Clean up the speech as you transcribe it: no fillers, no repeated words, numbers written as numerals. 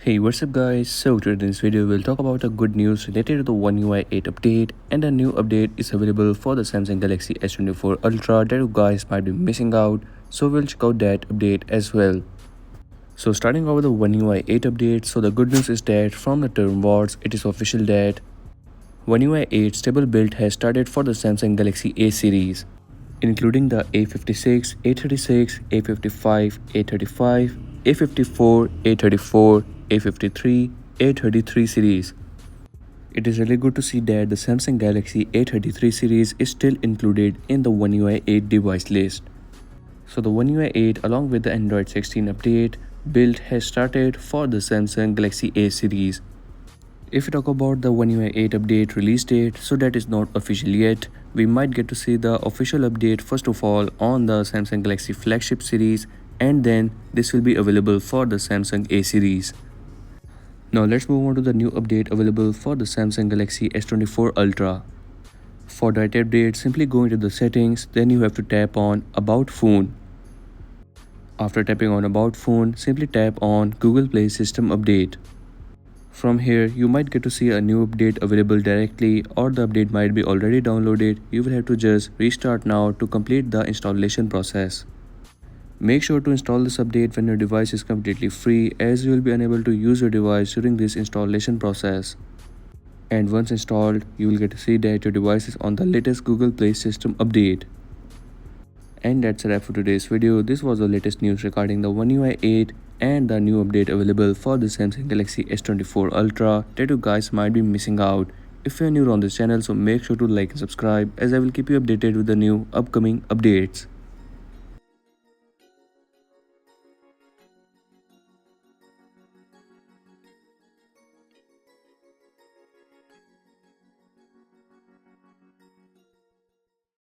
Hey, what's up guys? So today in this video we'll talk about a good news related to the OneUi 8 update, and a new update is available for the Samsung Galaxy S24 Ultra that you guys might be missing out, so we'll check out that update as well. So starting over the OneUi 8 update, so the good news is that from the term words, it is official that OneUi 8 stable build has started for the Samsung Galaxy A series, including the A56, A36, A55, A35, A54, A34, A53, A33 series. It is really good to see that the Samsung Galaxy A33 series is still included in the OneUi 8 device list. So the OneUi 8 along with the Android 16 update build has started for the Samsung Galaxy A series. If we talk about the OneUi 8 update release date, so that is not official yet. We might get to see the official update first of all on the Samsung Galaxy flagship series, and then this will be available for the Samsung A series. Now let's move on to the new update available for the Samsung Galaxy S24 Ultra. For that update, simply go into the settings, then you have to tap on About Phone. After tapping on About Phone, simply tap on Google Play System Update. From here, you might get to see a new update available directly, or the update might be already downloaded. You will have to just restart now to complete the installation process. Make sure to install this update when your device is completely free, as you will be unable to use your device during this installation process. And once installed, you will get to see that your device is on the latest Google Play System update. And that's a wrap for today's video. This was the latest news regarding the OneUi 8 and the new update available for the Samsung Galaxy S24 Ultra that you guys might be missing out. If you're new on this channel, so make sure to like and subscribe, as I will keep you updated with the new upcoming updates.